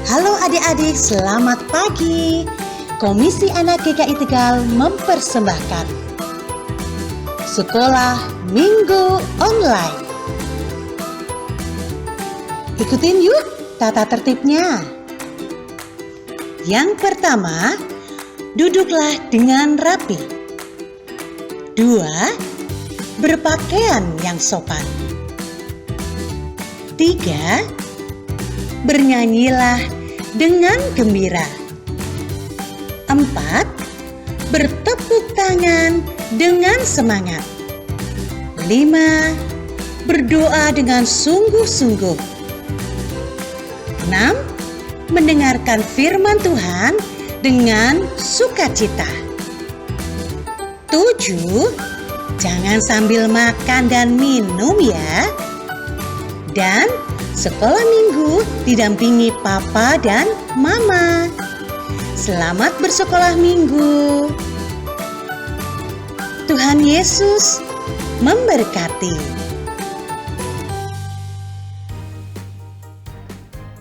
Halo adik-adik, selamat pagi. Komisi Anak GKI Tegal mempersembahkan Sekolah Minggu Online. Ikutin yuk tata tertibnya. Yang pertama, duduklah dengan rapi. 2. Berpakaian yang sopan. 3. Bernyanyilah dengan gembira. 4. Bertepuk tangan dengan semangat. 5. Berdoa dengan sungguh-sungguh. 6. Mendengarkan firman Tuhan dengan sukacita. 7. Jangan sambil makan dan minum ya. Dan sekolah minggu didampingi papa dan mama. Selamat bersekolah minggu. Tuhan Yesus memberkati.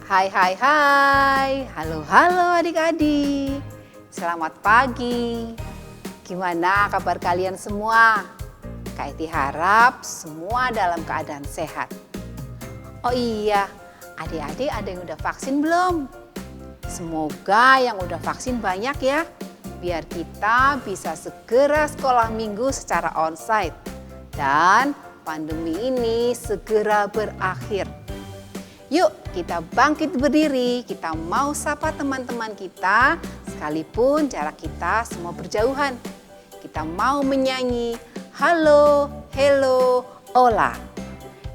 Hai. Halo adik-adik. Selamat pagi. Gimana kabar kalian semua? Kak Eti harap semua dalam keadaan sehat. Oh iya, adik-adik ada yang udah vaksin belum? Semoga yang udah vaksin banyak ya, biar kita bisa segera sekolah minggu secara onsite dan pandemi ini segera berakhir. Yuk kita bangkit berdiri, kita mau sapa teman-teman kita sekalipun jarak kita semua berjauhan. Kita mau menyanyi halo, hello, hola.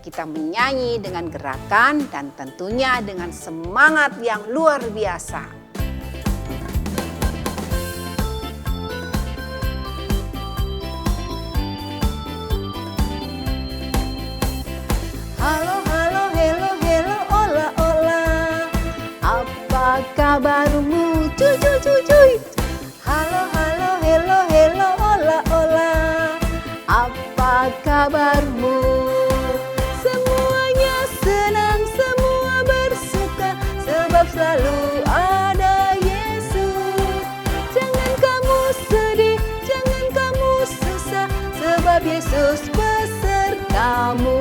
Kita menyanyi dengan gerakan dan tentunya dengan semangat yang luar biasa. Halo, halo, hello, hello, hola, hola. Apa kabarmu? Cuy, cuy, cuy, cuy. Halo, halo, hello, hello, hola, hola. Apa kabarmu? Selalu ada Yesus. Jangan kamu sedih, jangan kamu susah, sebab Yesus besertamu.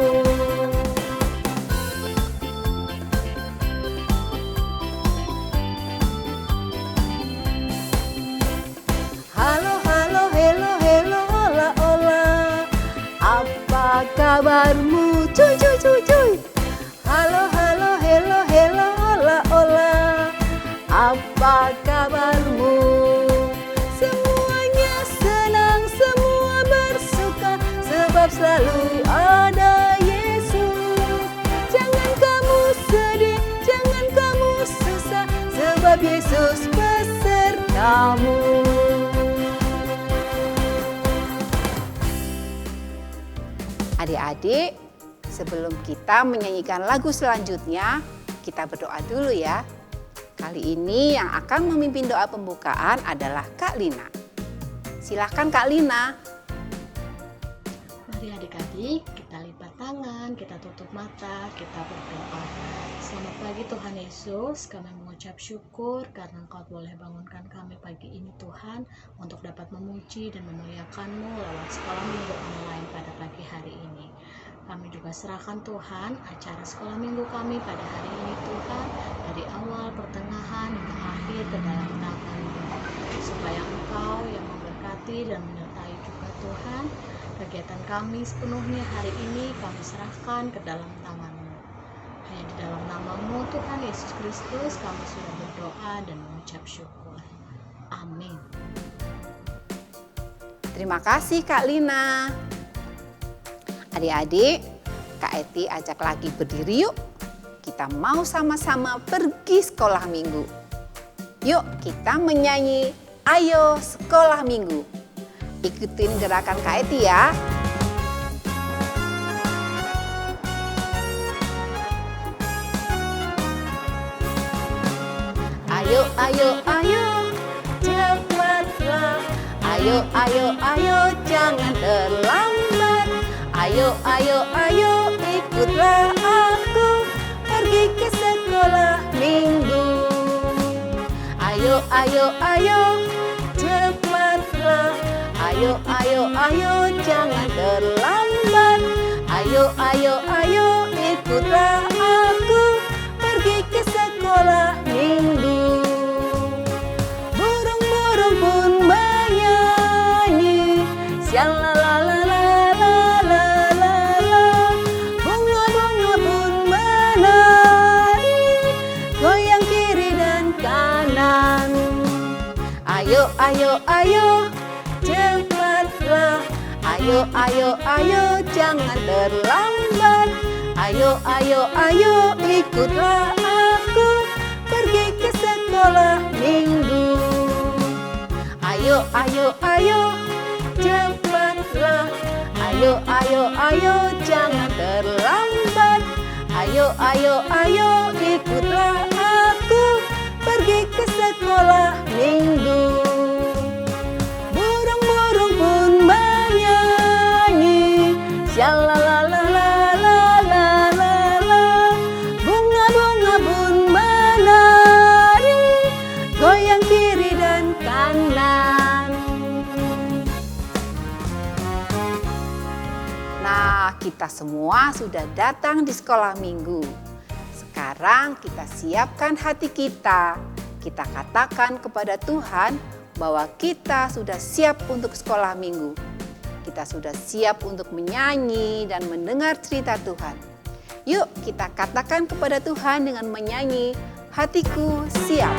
Halo, halo, hello, hello, hola, hola. Apa kabarmu? Cuy, cuy, cuy, cuy. Halo, halo, hello, hello, hola. Apa kabarmu? Semuanya senang, semua bersuka, sebab selalu ada Yesus. Jangan kamu sedih, jangan kamu susah, sebab Yesus besertamu. Adik-adik, sebelum kita menyanyikan lagu selanjutnya, kita berdoa dulu ya. Kali ini yang akan memimpin doa pembukaan adalah Kak Lina. Silahkan Kak Lina. Mari adik-adik, kita lipat tangan, kita tutup mata, kita berdoa. Selamat pagi Tuhan Yesus, kami mengucap syukur karena Engkau boleh bangunkan kami pagi ini Tuhan, untuk dapat memuji dan memuliakan-Mu lewat sekolah minggu online pada pagi hari ini. Kami juga serahkan Tuhan acara sekolah minggu kami pada hari ini Tuhan, dari awal, pertengahan, hingga akhir ke dalam tangan-Mu. Supaya Engkau yang memberkati dan menyertai juga Tuhan, kegiatan kami sepenuhnya hari ini kami serahkan ke dalam tangan-Mu. Hanya di dalam nama-Mu Tuhan Yesus Kristus kami sudah berdoa dan mengucap syukur. Amin. Terima kasih Kak Lina. Adik-adik, Kak Eti ajak lagi berdiri yuk. Kita mau sama-sama pergi sekolah minggu. Yuk kita menyanyi Ayo Sekolah Minggu. Ikutin gerakan Kak Eti ya. Ayo, ayo, ayo, cepatlah. Ayo, ayo, ayo, jangan terlambat. Ayo, ayo, ayo, ikutlah aku pergi ke sekolah minggu. ayo, ayo, cepatlah. Ayo, ayo, ayo, jangan terlambat. Ayo, ayo, ayo, ikutlah aku pergi ke sekolah minggu. Burung-burung pun bernyanyi, syalalalalalala. Bunga-bunga pun menari, goyang kiri dan kanan. Ayo, ayo, ayo, cepatlah. Ayo, ayo, ayo, jangan terlambat. Ayo, ayo, ayo, ikutlah aku pergi ke sekolah minggu. Ayo, ayo, ayo, cepatlah. Ayo, ayo, ayo, jangan terlambat. Ayo, ayo, ayo, ikutlah aku pergi ke sekolah minggu. Burung-burung pun bernyanyi, syalalalalalala. Bunga-bunga pun menari, goyang kiri dan kanan. Nah, kita semua sudah datang di sekolah minggu. Sekarang kita siapkan hati kita. Kita katakan kepada Tuhan bahwa kita sudah siap untuk sekolah minggu. Kita sudah siap untuk menyanyi dan mendengar cerita Tuhan. Yuk kita katakan kepada Tuhan dengan menyanyi, hatiku siap.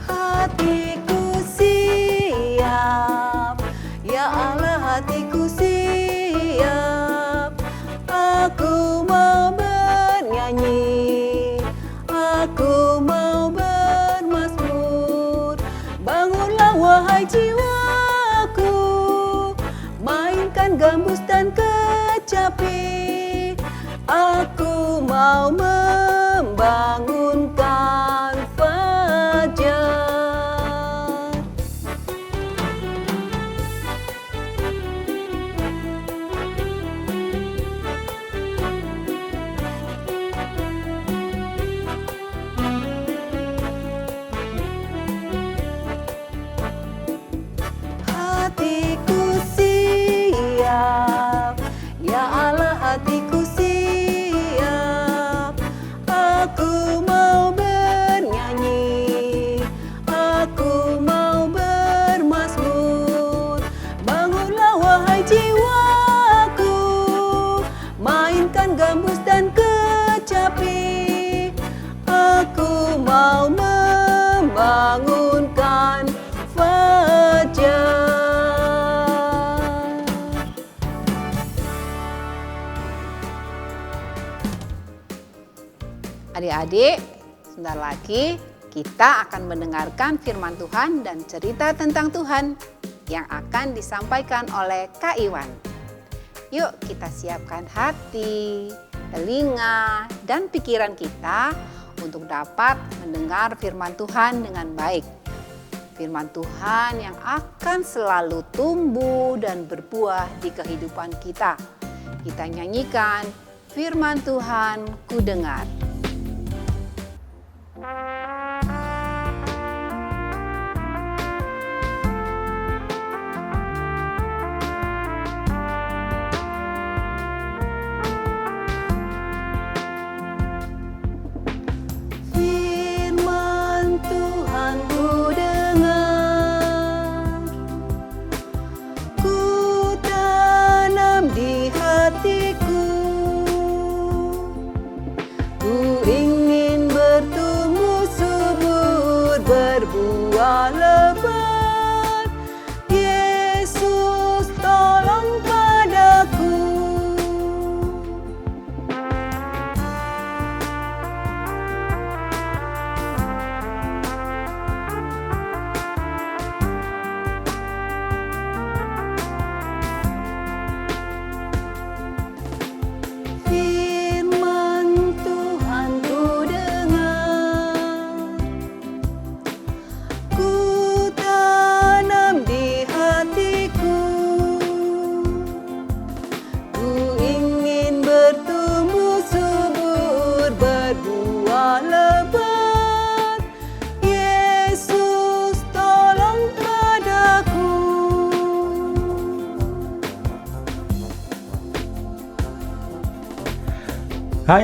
Hatiku siap, ya Allah hatiku siap. Aku mau bernyanyi, aku mau bermazmur. Bangunlah wahai jiwaku, mainkan gambus dan kecapi. Aku mau membangunkan fajar. Hatiku siap, ya Allah hatiku siap. Aku mau bernyanyi, aku mau bermazmur. Bangunlah wahai jiwaku, mainkan gambus dan kecapi. Aku mau membangunkan fajar. Adik-adik, sebentar lagi kita akan mendengarkan firman Tuhan dan cerita tentang Tuhan yang akan disampaikan oleh Kak Iwan. Yuk kita siapkan hati, telinga, dan pikiran kita untuk dapat mendengar firman Tuhan dengan baik. Firman Tuhan yang akan selalu tumbuh dan berbuah di kehidupan kita. Kita nyanyikan firman Tuhan ku dengar. Firman Tuhan ku dengar, ku tanam di hatiku, ku Hai,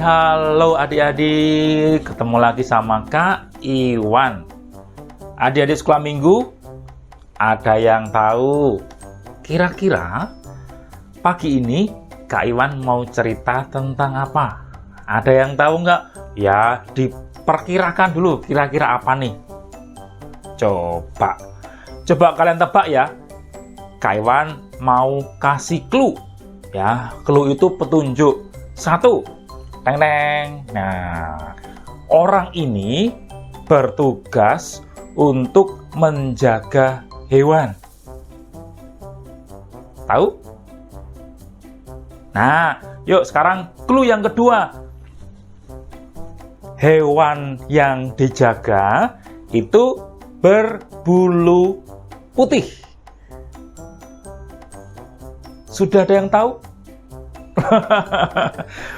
halo adik-adik, ketemu lagi sama Kak Iwan. Adik-adik sekolah minggu, ada yang tahu kira-kira pagi ini Kak Iwan mau cerita tentang apa? Ada yang tahu nggak? Ya, diperkirakan dulu kira-kira apa nih? Coba kalian tebak ya. Kak Iwan mau kasih clue. Ya, clue itu petunjuk. 1, teng-teng. Nah, orang ini bertugas untuk menjaga hewan. Tahu? Nah, yuk sekarang clue yang kedua. Hewan yang dijaga itu berbulu putih. Sudah ada yang tahu?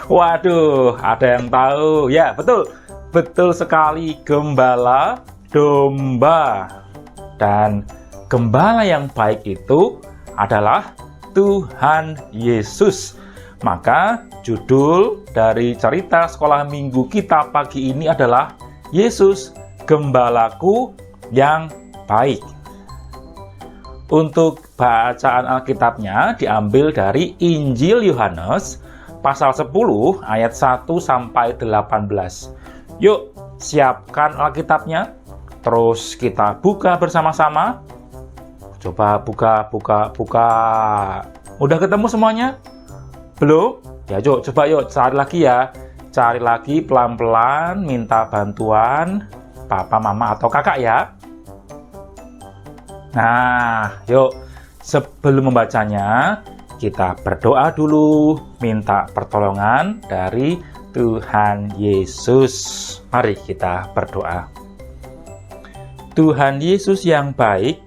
Waduh, ada yang tahu. Ya, betul sekali, gembala domba. Dan gembala yang baik itu adalah Tuhan Yesus. Maka judul dari cerita sekolah minggu kita pagi ini adalah Yesus, Gembalaku yang baik. Untuk bacaan Alkitabnya diambil dari Injil Yohanes pasal 10 ayat 1 sampai 18. Yuk, siapkan Alkitabnya. Terus kita buka bersama-sama. Coba buka. Udah ketemu semuanya? Belum? Ya, coba cari lagi ya. Cari lagi pelan-pelan, minta bantuan papa, mama, atau kakak ya. Nah, yuk, sebelum membacanya, kita berdoa dulu, minta pertolongan dari Tuhan Yesus. Mari kita berdoa. Tuhan Yesus yang baik,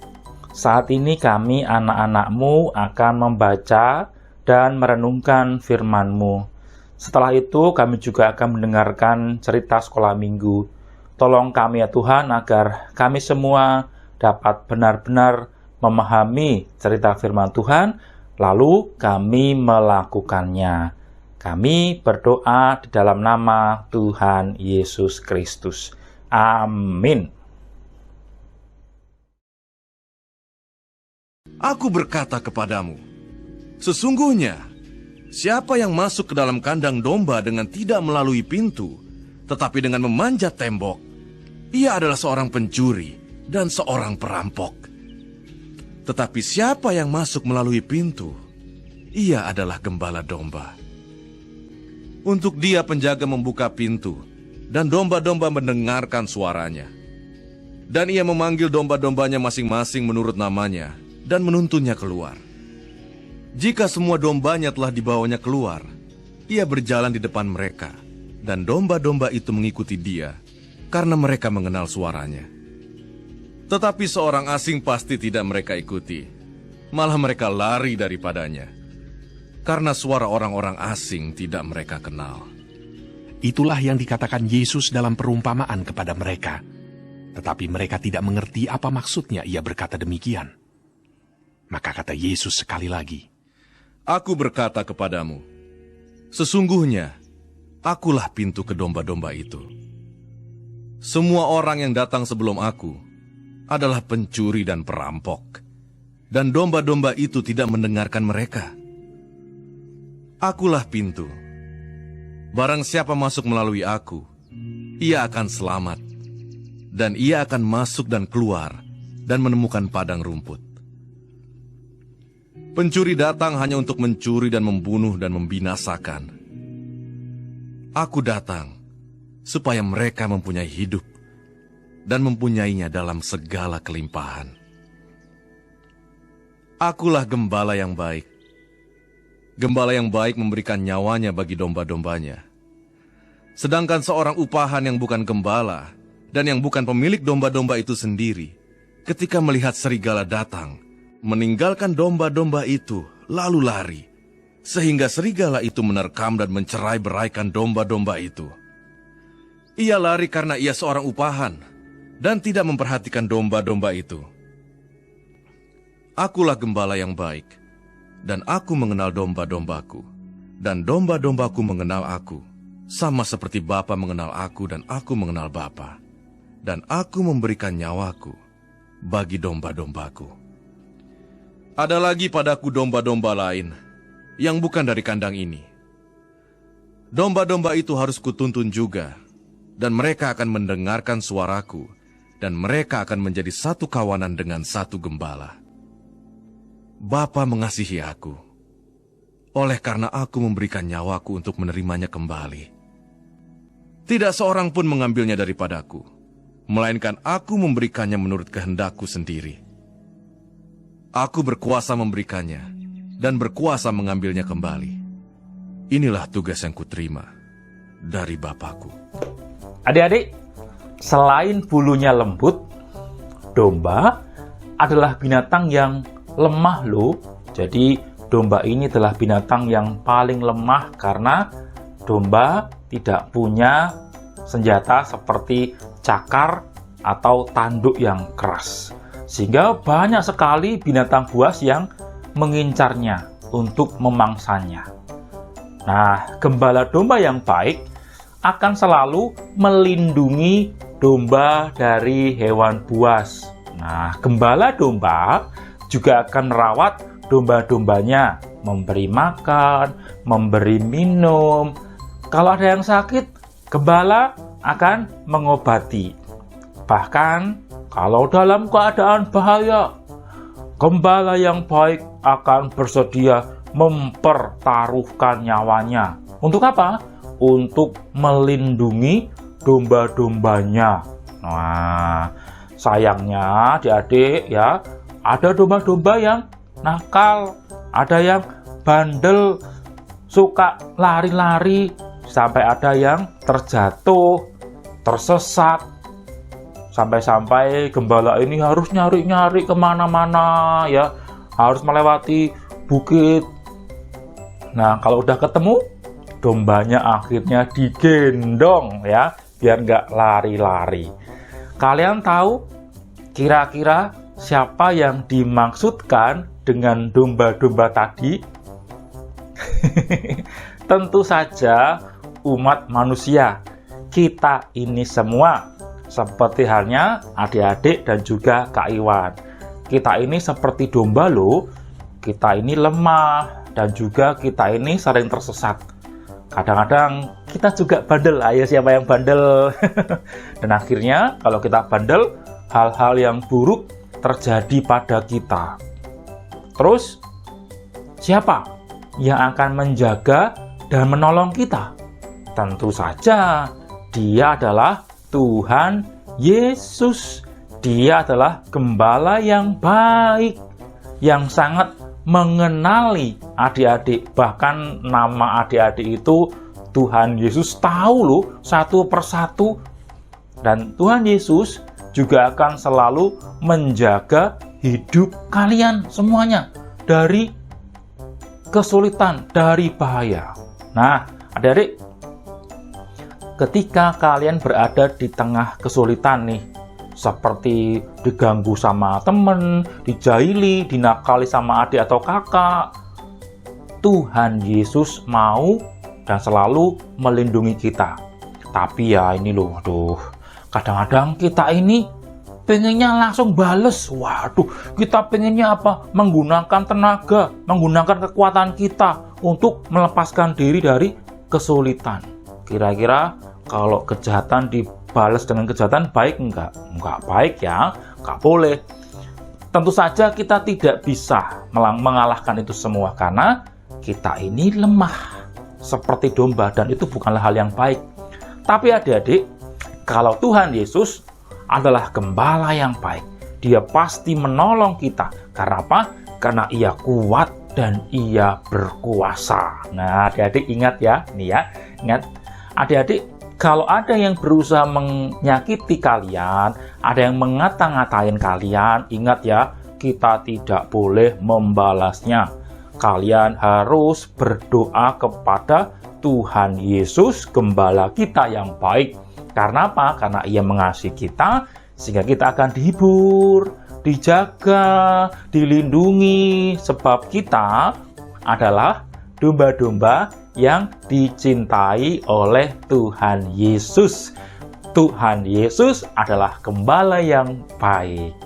saat ini kami anak-anak-Mu akan membaca dan merenungkan firman-Mu. Setelah itu kami juga akan mendengarkan cerita sekolah minggu. Tolong kami ya Tuhan agar kami semua dapat benar-benar memahami cerita firman Tuhan, lalu kami melakukannya. Kami berdoa di dalam nama Tuhan Yesus Kristus. Amin. Aku berkata kepadamu, sesungguhnya, siapa yang masuk ke dalam kandang domba dengan tidak melalui pintu, tetapi dengan memanjat tembok, ia adalah seorang pencuri dan seorang perampok. Tetapi siapa yang masuk melalui pintu, ia adalah gembala domba. Untuk dia penjaga membuka pintu, dan domba-domba mendengarkan suaranya. Dan ia memanggil domba-dombanya masing-masing menurut namanya, dan menuntunnya keluar. Jika semua dombanya telah dibawanya keluar, ia berjalan di depan mereka, dan domba-domba itu mengikuti dia, karena mereka mengenal suaranya. Tetapi seorang asing pasti tidak mereka ikuti, malah mereka lari daripadanya, karena suara orang-orang asing tidak mereka kenal. Itulah yang dikatakan Yesus dalam perumpamaan kepada mereka. Tetapi mereka tidak mengerti apa maksudnya ia berkata demikian. Maka kata Yesus sekali lagi, Aku berkata kepadamu, sesungguhnya, akulah pintu ke domba-domba itu. Semua orang yang datang sebelum aku adalah pencuri dan perampok, dan domba-domba itu tidak mendengarkan mereka. Akulah pintu. Barang siapa masuk melalui aku, ia akan selamat, dan ia akan masuk dan keluar, dan menemukan padang rumput. Pencuri datang hanya untuk mencuri dan membunuh dan membinasakan. Aku datang supaya mereka mempunyai hidup dan mempunyainya dalam segala kelimpahan. Akulah gembala yang baik. Gembala yang baik memberikan nyawanya bagi domba-dombanya. Sedangkan seorang upahan yang bukan gembala dan yang bukan pemilik domba-domba itu sendiri, ketika melihat serigala datang, meninggalkan domba-domba itu, lalu lari, sehingga serigala itu menerkam dan mencerai-beraikan domba-domba itu. Ia lari karena ia seorang upahan, dan tidak memperhatikan domba-domba itu. Akulah gembala yang baik, dan aku mengenal domba-dombaku, dan domba-dombaku mengenal aku, sama seperti Bapa mengenal aku dan aku mengenal Bapa. Dan aku memberikan nyawaku bagi domba-dombaku. Ada lagi padaku domba-domba lain yang bukan dari kandang ini. Domba-domba itu harus kutuntun juga, dan mereka akan mendengarkan suaraku, dan mereka akan menjadi satu kawanan dengan satu gembala. Bapa mengasihi aku, oleh karena aku memberikan nyawaku untuk menerimanya kembali. Tidak seorang pun mengambilnya daripadaku, melainkan aku memberikannya menurut kehendakku sendiri. Aku berkuasa memberikannya, dan berkuasa mengambilnya kembali. Inilah tugas yang kuterima dari Bapakku. Adik-adik, selain bulunya lembut, domba adalah binatang yang lemah loh. Jadi domba ini adalah binatang yang paling lemah karena domba tidak punya senjata seperti cakar atau tanduk yang keras. Sehingga banyak sekali binatang buas yang mengincarnya untuk memangsanya. Nah, gembala domba yang baik akan selalu melindungi domba dari hewan buas. Nah, gembala domba juga akan merawat domba-dombanya, memberi makan, memberi minum. Kalau ada yang sakit, gembala akan mengobati. Bahkan, kalau dalam keadaan bahaya, gembala yang baik akan bersedia mempertaruhkan nyawanya. Untuk apa? Untuk melindungi domba-dombanya. Nah, sayangnya adik-adik ya, ada domba-domba yang nakal, ada yang bandel, suka lari-lari, sampai ada yang terjatuh, tersesat. Sampai-sampai gembala ini harus nyari-nyari kemana-mana ya, harus melewati bukit. Nah, kalau udah ketemu, dombanya akhirnya digendong ya, biar nggak lari-lari. Kalian tahu kira-kira siapa yang dimaksudkan dengan domba-domba tadi? Tentu saja umat manusia, kita ini semua. Seperti halnya adik-adik dan juga Kak Iwan. Kita ini seperti domba loh. Kita ini lemah dan juga kita ini sering tersesat. Kadang-kadang kita juga bandel. Ayo siapa yang bandel? Dan akhirnya kalau kita bandel, hal-hal yang buruk terjadi pada kita. Terus siapa yang akan menjaga dan menolong kita? Tentu saja Dia adalah Tuhan Yesus. Dia adalah gembala yang baik, yang sangat mengenali adik-adik. Bahkan nama adik-adik itu Tuhan Yesus tahu loh satu persatu. Dan Tuhan Yesus juga akan selalu menjaga hidup kalian semuanya dari kesulitan, dari bahaya. Nah, adik-adik, ketika kalian berada di tengah kesulitan nih, seperti diganggu sama temen, dijahili, dinakali sama adik atau kakak, Tuhan Yesus mau dan selalu melindungi kita. Tapi ya ini loh, kadang-kadang kita ini pengennya langsung bales. Waduh, kita pengennya apa? Menggunakan tenaga, menggunakan kekuatan kita untuk melepaskan diri dari kesulitan. Kira-kira kalau kejahatan dibalas dengan kejahatan baik enggak? Enggak baik ya, enggak boleh. Tentu saja kita tidak bisa mengalahkan itu semua karena kita ini lemah seperti domba dan itu bukanlah hal yang baik. Tapi adik-adik, kalau Tuhan Yesus adalah gembala yang baik, Dia pasti menolong kita. Karena apa? Karena Ia kuat dan Ia berkuasa. Nah, adik-adik ingat ya, nih ya, ingat. Adik-adik, kalau ada yang berusaha menyakiti kalian, ada yang ngata-ngatain kalian, ingat ya, kita tidak boleh membalasnya. Kalian harus berdoa kepada Tuhan Yesus, gembala kita yang baik. Karena apa? Karena Ia mengasihi kita, sehingga kita akan dihibur, dijaga, dilindungi, sebab kita adalah domba-domba yang dicintai oleh Tuhan Yesus. Tuhan Yesus adalah gembala yang baik.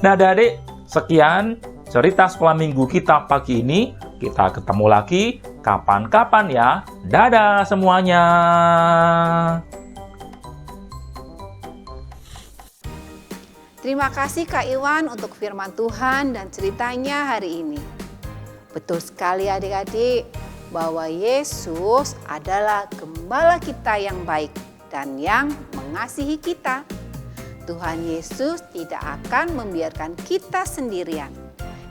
Nah, adik-adik, sekian cerita sekolah minggu kita pagi ini. Kita ketemu lagi kapan-kapan ya. Dadah semuanya. Terima kasih Kak Iwan untuk firman Tuhan dan ceritanya hari ini. Betul sekali adik-adik bahwa Yesus adalah gembala kita yang baik dan yang mengasihi kita. Tuhan Yesus tidak akan membiarkan kita sendirian.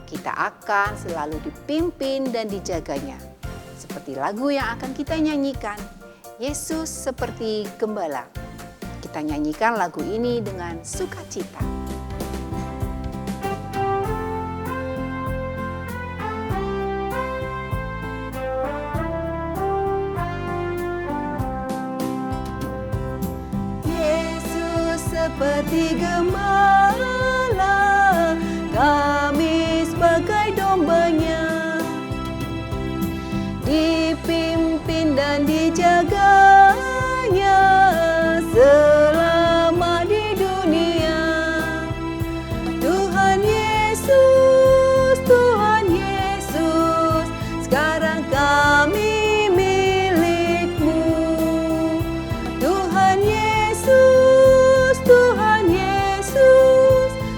Kita akan selalu dipimpin dan dijaganya. Seperti lagu yang akan kita nyanyikan, Yesus seperti gembala. Kita nyanyikan lagu ini dengan sukacita. Seperti gembala, kami sebagai dombanya, dipimpin dan dijaganya selama di dunia. Tuhan Yesus, sekarang kami milik-Mu. Tuhan Yesus,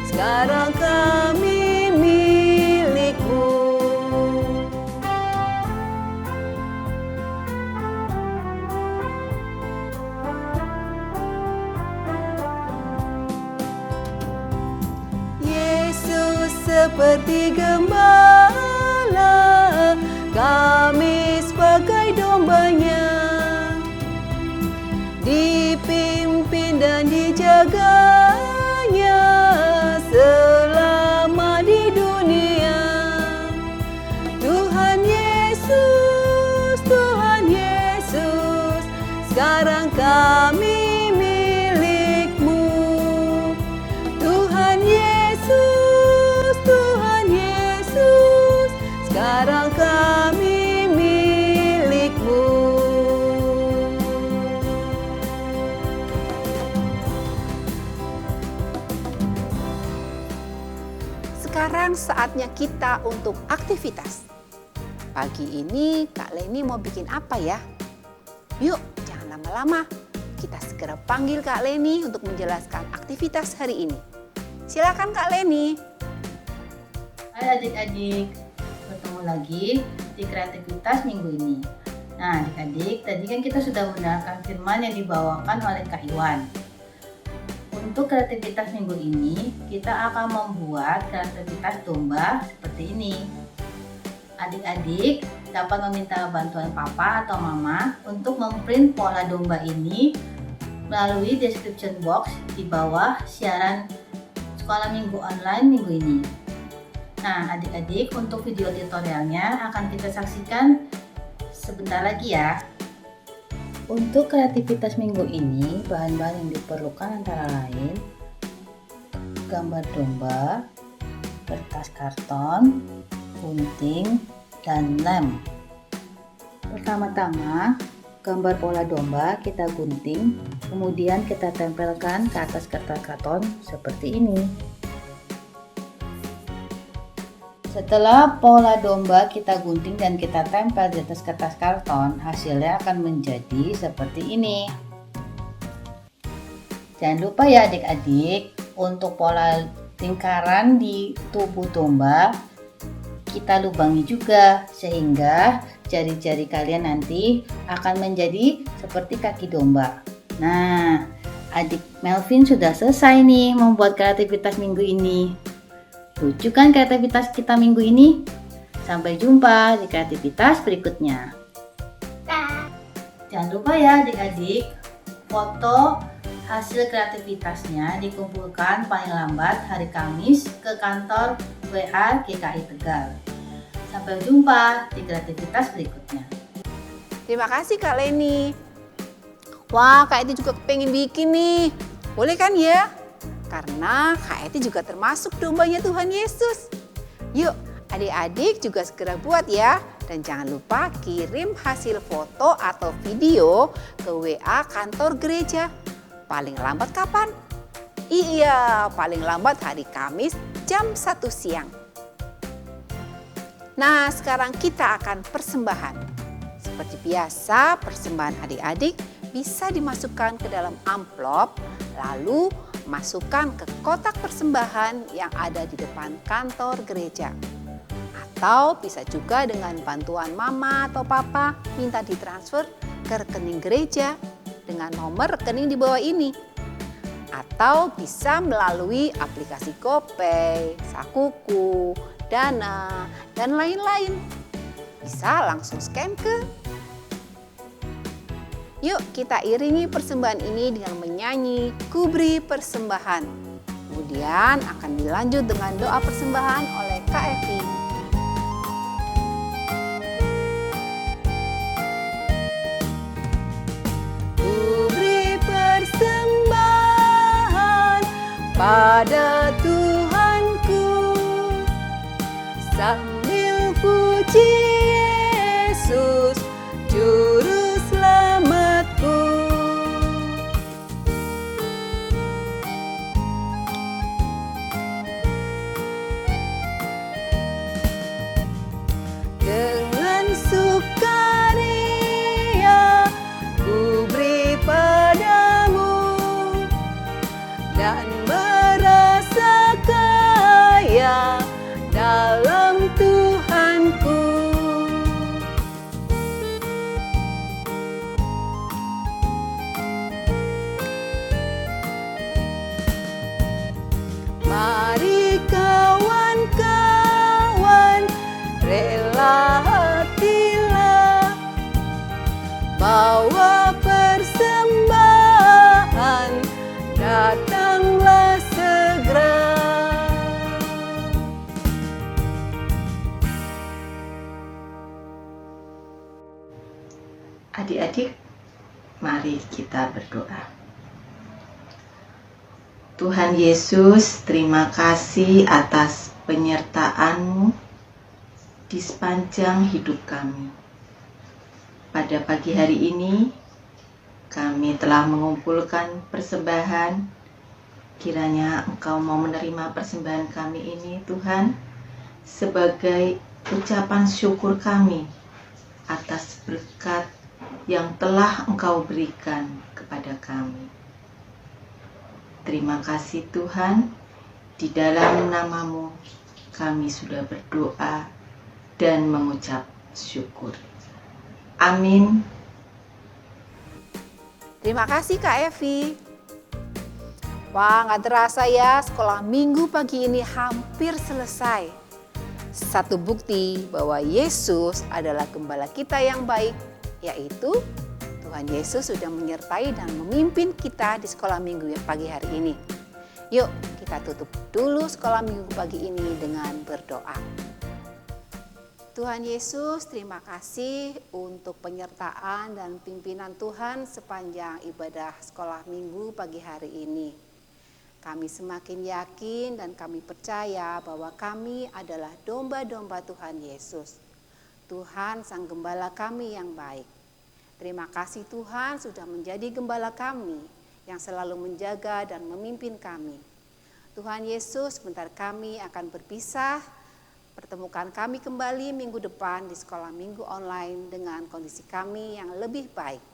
sekarang kami milik-Mu. Yesus seperti gembala, kami sebagai dombanya, dipimpin dan dijaganya selama di dunia. Tuhan Yesus, sekarang kami milik-Mu. Tuhan Yesus, sekarang kami milik-Mu. Sekarang saatnya kita untuk aktivitas. Pagi ini Kak Leni mau bikin apa ya? Yuk, jangan lama-lama. Kita segera panggil Kak Leni untuk menjelaskan aktivitas hari ini. Silakan Kak Leni. Hai adik-adik, bertemu lagi di kreativitas minggu ini. Nah adik-adik, tadi kan kita sudah mendengarkan firman yang dibawakan oleh Kak Iwan. Untuk kreativitas minggu ini, kita akan membuat kreativitas domba seperti ini. Adik-adik dapat meminta bantuan papa atau mama untuk memprint pola domba ini melalui description box di bawah siaran sekolah minggu online minggu ini. Nah, adik-adik, untuk video tutorialnya akan kita saksikan sebentar lagi ya. Untuk kreativitas minggu ini, bahan-bahan yang diperlukan antara lain gambar domba, kertas karton, gunting, dan lem. Pertama-tama, gambar pola domba kita gunting, kemudian kita tempelkan ke atas kertas karton seperti ini. Setelah pola domba kita gunting dan kita tempel di atas kertas karton, hasilnya akan menjadi seperti ini. Jangan lupa ya adik-adik, untuk pola lingkaran di tubuh domba kita lubangi juga, sehingga jari-jari kalian nanti akan menjadi seperti kaki domba. Nah, adik Melvin sudah selesai nih membuat kreativitas minggu ini. Lucu kan kreativitas kita minggu ini? Sampai jumpa di kreativitas berikutnya. Jangan lupa ya adik-adik, foto hasil kreativitasnya dikumpulkan paling lambat hari Kamis ke kantor WA GKI Tegal. Sampai jumpa di kreativitas berikutnya. Terima kasih Kak Leni. Wah, Kak Eti juga pengen bikin nih. Boleh kan ya? Karena Kak Eti juga termasuk dombanya Tuhan Yesus. Yuk, Adik-adik juga segera buat ya. Dan jangan lupa kirim hasil foto atau video ke WA kantor gereja. Paling lambat kapan? Iya, paling lambat hari Kamis jam 1 siang. Nah, sekarang kita akan persembahan. Seperti biasa, persembahan adik-adik bisa dimasukkan ke dalam amplop, lalu masukkan ke kotak persembahan yang ada di depan kantor gereja. Atau bisa juga dengan bantuan mama atau papa minta ditransfer ke rekening gereja dengan nomor rekening di bawah ini. Atau bisa melalui aplikasi GoPay, Sakuku, Dana, dan lain-lain. Bisa langsung scan ke. Yuk kita iringi persembahan ini dengan menyanyi Kuberi Persembahan. Kemudian akan dilanjut dengan doa persembahan oleh Kak Evi. Kuberi persembahan pada Tuhanku, sambil puji Yesus Juru Selamatku. Dengan sukaria ku beri padamu dan merasa kaya dalam Tuhanku. Mari kawan-kawan, rela hatilah, bawa persembahan, datanglah segera. Adik-adik, mari kita berdoa. Tuhan Yesus, terima kasih atas penyertaan-Mu di sepanjang hidup kami. Pada pagi hari ini, kami telah mengumpulkan persembahan. Kiranya Engkau mau menerima persembahan kami ini, Tuhan, sebagai ucapan syukur kami atas berkat yang telah Engkau berikan kepada kami. Terima kasih Tuhan, di dalam nama-Mu kami sudah berdoa dan mengucap syukur. Amin. Terima kasih Kak Evi. Wah, gak terasa ya, sekolah minggu pagi ini hampir selesai. Satu bukti bahwa Yesus adalah gembala kita yang baik, yaitu Tuhan Yesus sudah menyertai dan memimpin kita di sekolah minggu pagi hari ini. Yuk kita tutup dulu sekolah minggu pagi ini dengan berdoa. Tuhan Yesus, terima kasih untuk penyertaan dan pimpinan Tuhan sepanjang ibadah sekolah minggu pagi hari ini. Kami semakin yakin dan kami percaya bahwa kami adalah domba-domba Tuhan Yesus. Tuhan Sang Gembala kami yang baik. Terima kasih Tuhan sudah menjadi gembala kami yang selalu menjaga dan memimpin kami. Tuhan Yesus, sebentar kami akan berpisah. Pertemukan kami kembali minggu depan di sekolah minggu online dengan kondisi kami yang lebih baik.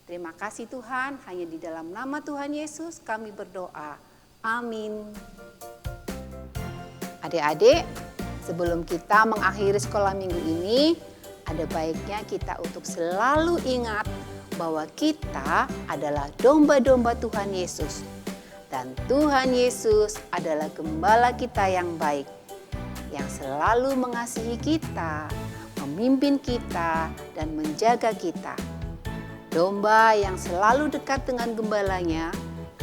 Terima kasih Tuhan, hanya di dalam nama Tuhan Yesus kami berdoa. Amin. Adik-adik, sebelum kita mengakhiri sekolah minggu ini, ada baiknya kita untuk selalu ingat bahwa kita adalah domba-domba Tuhan Yesus. Dan Tuhan Yesus adalah gembala kita yang baik, yang selalu mengasihi kita, memimpin kita, dan menjaga kita. Domba yang selalu dekat dengan gembalanya,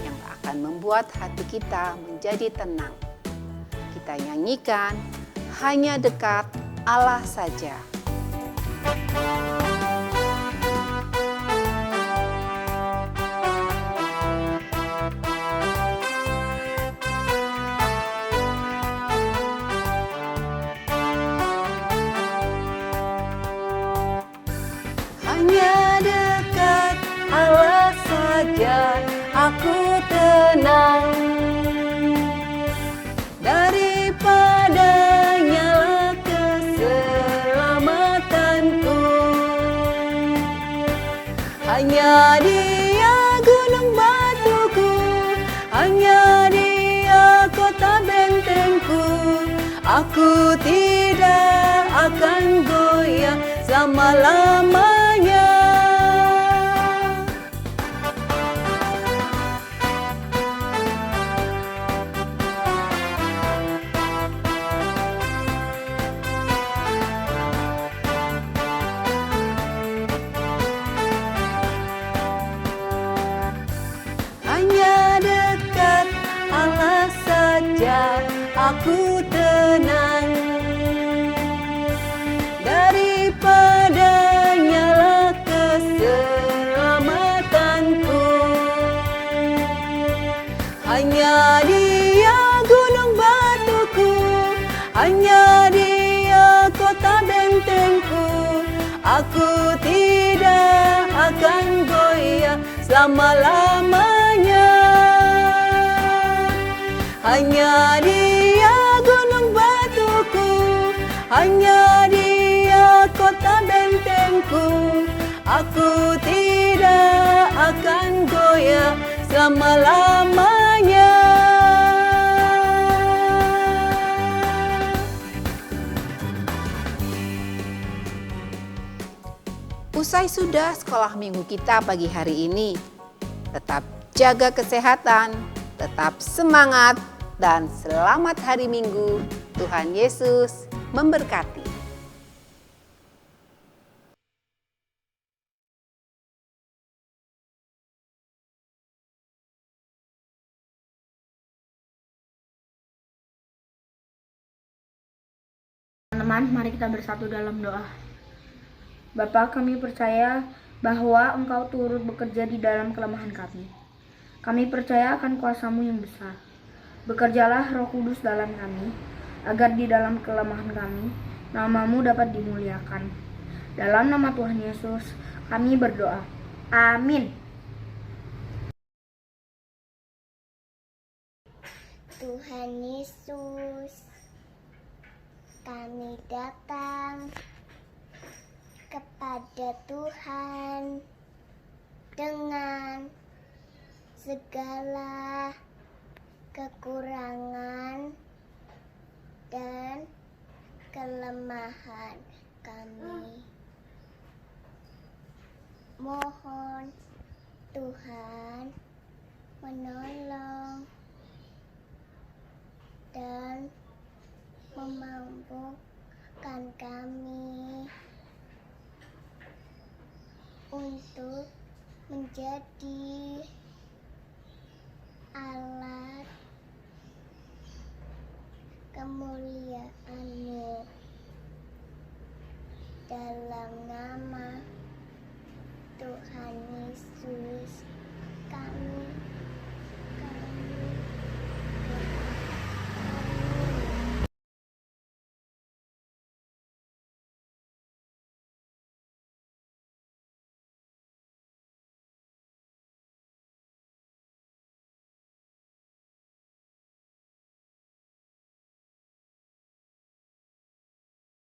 yang akan membuat hati kita menjadi tenang. Kita nyanyikan, hanya dekat Allah saja. aku tenang. Daripada nyala keselamatanku, hanya Dia gunung batuku, hanya Dia kota bentengku. Aku tidak akan goyah selama-lamanya. Hanya dekat Allah saja aku tenang. Daripada nyala keselamatanku, hanya Dia gunung batuku, hanya Dia kota bentengku. Aku tidak akan goyah selama-lamanya. Hanya Dia gunung batuku, hanya Dia kota bentengku. Aku tidak akan goyah selama-lamanya. Usai sudah sekolah minggu kita pagi hari ini. Tetap jaga kesehatan, tetap semangat, dan selamat hari Minggu. Tuhan Yesus memberkati. Teman-teman, mari kita bersatu dalam doa. Bapa, kami percaya bahwa Engkau turut bekerja di dalam kelemahan kami. Kami percaya akan kuasa-Mu yang besar. Bekerjalah Roh Kudus dalam kami, agar di dalam kelemahan kami, nama-Mu dapat dimuliakan. Dalam nama Tuhan Yesus, kami berdoa. Amin. Tuhan Yesus, kami datang kepada Tuhan dengan segala kekurangan dan kelemahan kami. Mohon Tuhan menolong dan memampukan kami untuk menjadi alat kemuliaan-Mu. Dalam nama Tuhan Yesus kami